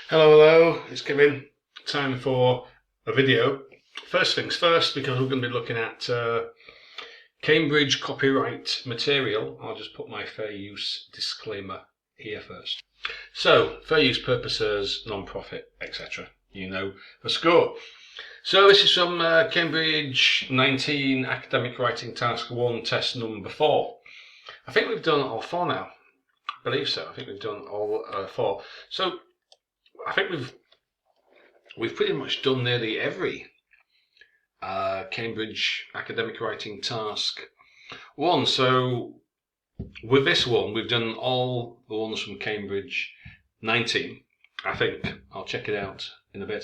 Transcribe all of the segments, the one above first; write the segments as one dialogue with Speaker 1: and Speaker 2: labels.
Speaker 1: Hello, it's Kevin. Time for a video. First things first, because we're going to be looking at Cambridge copyright material, I'll just put my fair use disclaimer here first. So, fair use purposes, non-profit, etc. You know the score. So this is from Cambridge 19 Academic Writing Task 1, test number 4. I think we've done all 4 now. I believe so. I think we've done all 4. So I think we've pretty much done nearly every Cambridge Academic Writing Task 1. So with this one, we've done all the ones from Cambridge 19. I think I'll check it out in a bit.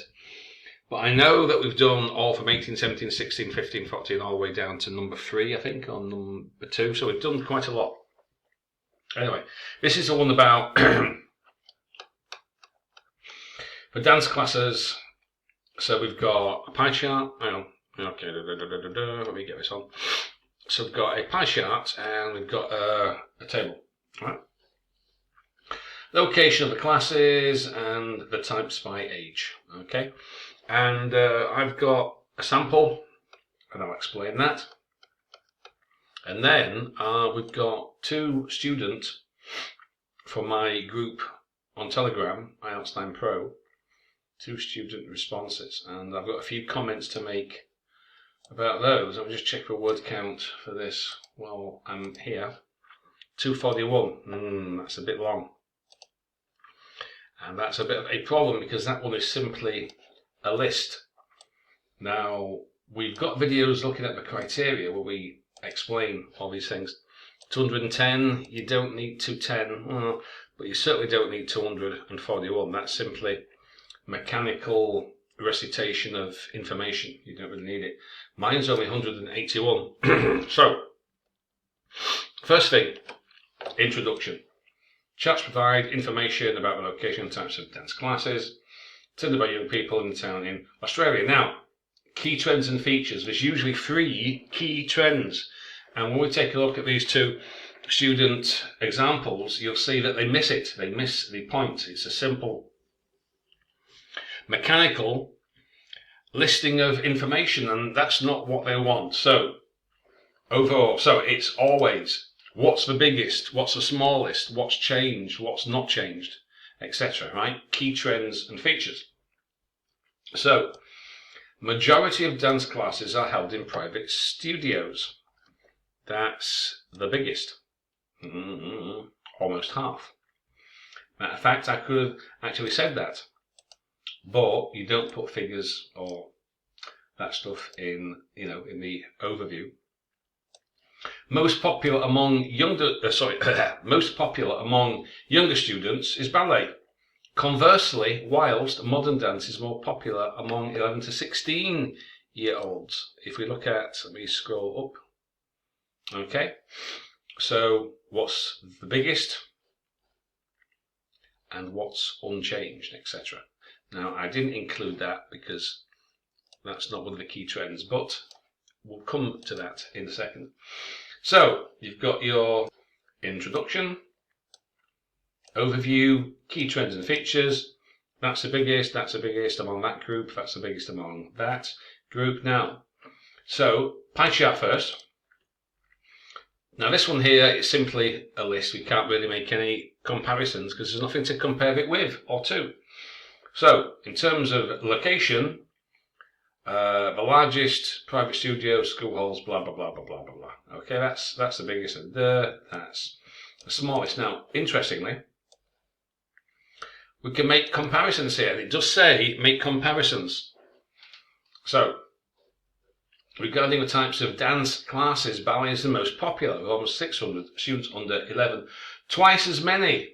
Speaker 1: But I know that we've done all from 18, 17, 16, 15, 14, all the way down to number 3, I think, or number 2. So we've done quite a lot. Anyway, this is the one about for dance classes. So we've got a pie chart. Okay, let me get this on. So we've got a pie chart and we've got a table. All right. Location of the classes and the types by age. Okay. And I've got a sample, and I'll explain that. And then we've got 2 students from my group on Telegram, IELTS 9 Pro, 2 student responses, and I've got a few comments to make about those. I'll just check the word count for this while I'm here. 241. That's a bit long. And that's a bit of a problem because that one is simply a list. Now, we've got videos looking at the criteria where we explain all these things. 210, you don't need 210, but you certainly don't need 241. That's simply mechanical recitation of information. You don't really need it. Mine's only 181. So, first thing, introduction. Charts provide information about the location and types of dance classes attended by young people in the town in Australia. Now, key trends and features. There's usually 3 key trends. And when we take a look at these 2 student examples, you'll see that they miss it. They miss the point. It's a simple mechanical listing of information, and that's not what they want. So, overall, it's always what's the biggest, what's the smallest, what's changed, what's not changed, etc. Right? Key trends and features. So, majority of dance classes are held in private studios. That's the biggest. Almost half. Matter of fact, I could have actually said that. But you don't put figures or that stuff in, in the overview. Most popular among younger students is ballet. Conversely, whilst modern dance is more popular among 11 to 16-year-olds. If we look at, let me scroll up. Okay, so what's the biggest and what's unchanged, etc. Now, I didn't include that because that's not one of the key trends, but we'll come to that in a second. So, you've got your introduction, overview, key trends and features. That's the biggest among that group, that's the biggest among that group. Now, so, pie chart first. Now this one here is simply a list. We can't really make any comparisons because there's nothing to compare it with or to. So, in terms of location, the largest private studios, school halls, blah, blah, blah, blah, blah, blah, blah. Okay, that's the biggest, and that's the smallest. Now, interestingly, we can make comparisons here. It does say make comparisons. So, regarding the types of dance classes, ballet is the most popular, with almost 600 students under 11, twice as many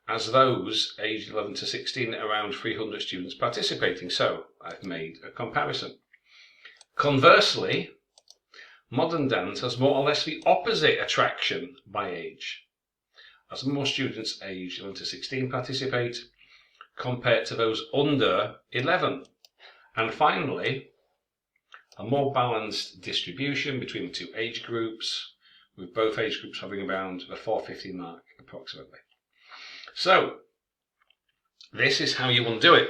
Speaker 1: as those aged 11 to 16, around 300 students participating. So I've made a comparison. Conversely, modern dance has more or less the opposite attraction by age, as more students aged 11 to 16 participate compared to those under 11. And finally, a more balanced distribution between the 2 age groups, with both age groups hovering around the 450 mark approximately. So, This is how you want to do it.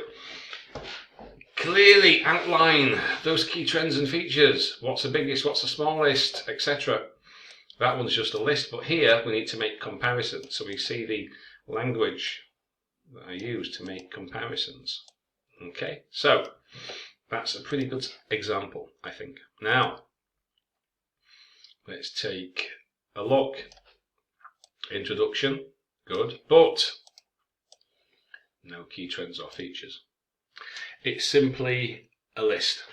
Speaker 1: Clearly outline those key trends and features. What's the biggest, what's the smallest, etc. That one's just a list, but here we need to make comparisons. So we see the language that I use to make comparisons. Okay, so that's a pretty good example, I think. Now, let's take a look. Introduction, good, but no key trends or features. It's simply a list.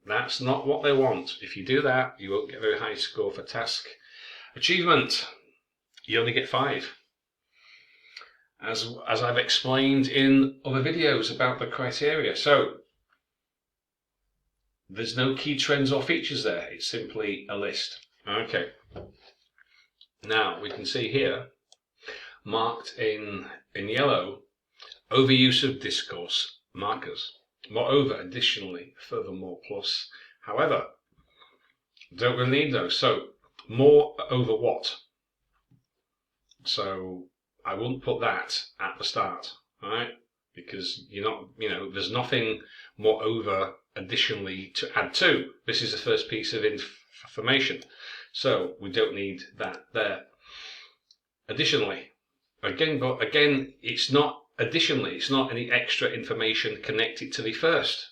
Speaker 1: That's not what they want. If you do that, you won't get a very high score for task achievement. You only get 5. As I've explained in other videos about the criteria. So, there's no key trends or features there. It's simply a list. Okay. Now, we can see here, marked in yellow, overuse of discourse markers. Moreover, additionally, furthermore, plus. However, don't really need those. So, more over what? So, I wouldn't put that at the start, right? Because you're not, there's nothing more over additionally to add to. This is the first piece of information. So, we don't need that there. Additionally, again, it's not additionally, it's not any extra information connected to the first.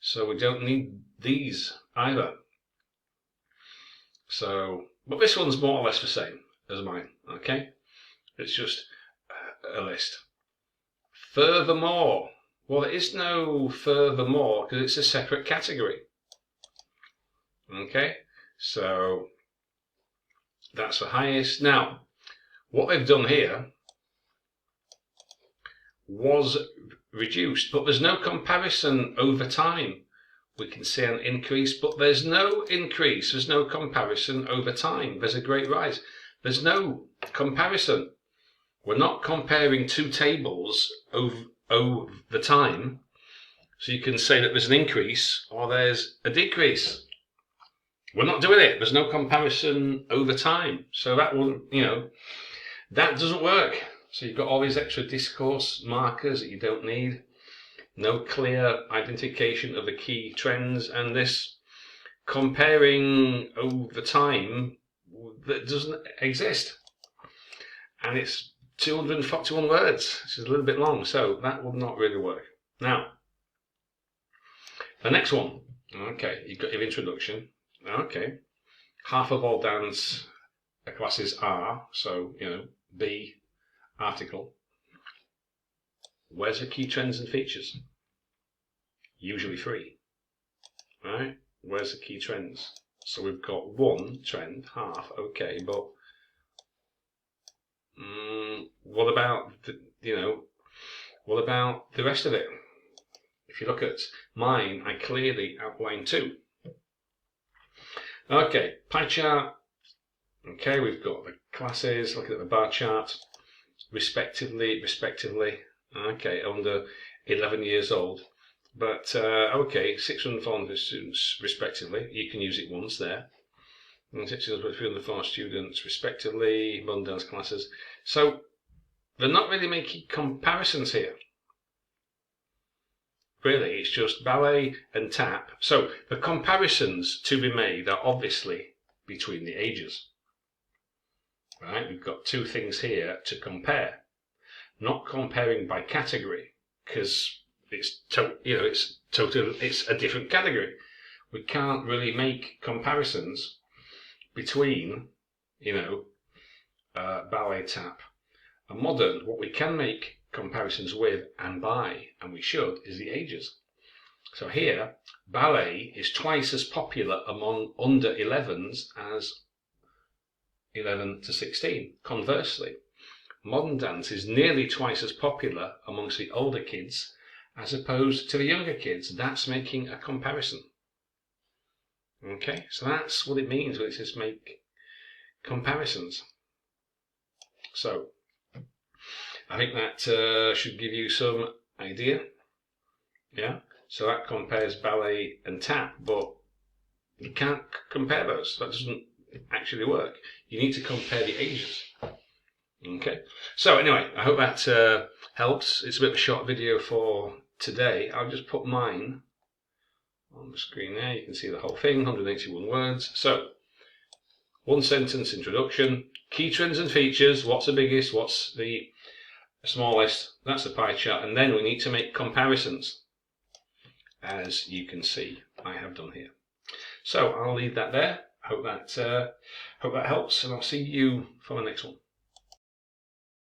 Speaker 1: So we don't need these either. So, but this one's more or less the same as mine, okay? It's just a list. Furthermore, well, there is no furthermore because it's a separate category. Okay, so that's the highest. Now, what they've done here was reduced, but there's no comparison over time. We can see an increase, but there's no increase, there's no comparison over time. There's a great rise. There's no comparison. We're not comparing two tables over the time, so you can say that there's an increase or there's a decrease. We're not doing it. There's no comparison over time. So that wouldn't, that doesn't work. So you've got all these extra discourse markers that you don't need. No clear identification of the key trends, and this comparing over time that doesn't exist. And it's 241 words, which is a little bit long, so that would not really work. Now, the next one. Okay, you've got your introduction. Okay, half of all dance classes are, so, B, article. Where's the key trends and features? Usually 3. Right? Where's the key trends? So we've got 1 trend, half, okay, but what about what about the rest of it? If you look at mine, I clearly outline 2. Okay, pie chart. Okay, we've got the classes, looking at the bar chart, respectively. Okay, under 11 years old. But, okay, 600 and 400 students, respectively. You can use it once there. And 604 students, respectively, modern dance classes. So, they're not really making comparisons here. Really, it's just ballet and tap. So, the comparisons to be made are obviously between the ages. Right, we've got 2 things here to compare. Not comparing by category, because it's a different category. We can't really make comparisons between, ballet, tap, and modern. What we can make comparisons with and by, and we should, is the ages. So here, ballet is twice as popular among under 11s as 11 to 16. Conversely, modern dance is nearly twice as popular amongst the older kids as opposed to the younger kids. That's making a comparison. Okay, so that's what it means when it says make comparisons. So, I think that should give you some idea. Yeah, so that compares ballet and tap, but you can't compare those. That doesn't actually work. You need to compare the ages. Okay, so anyway, I hope that helps. It's a bit of a short video for today. I'll just put mine on the screen there. You can see the whole thing, 181 words. So, one sentence introduction, key trends and features, what's the biggest, what's the smallest, that's the pie chart, and then we need to make comparisons, as you can see I have done here. So I'll leave that there. Hope that helps, and I'll see you for the next one.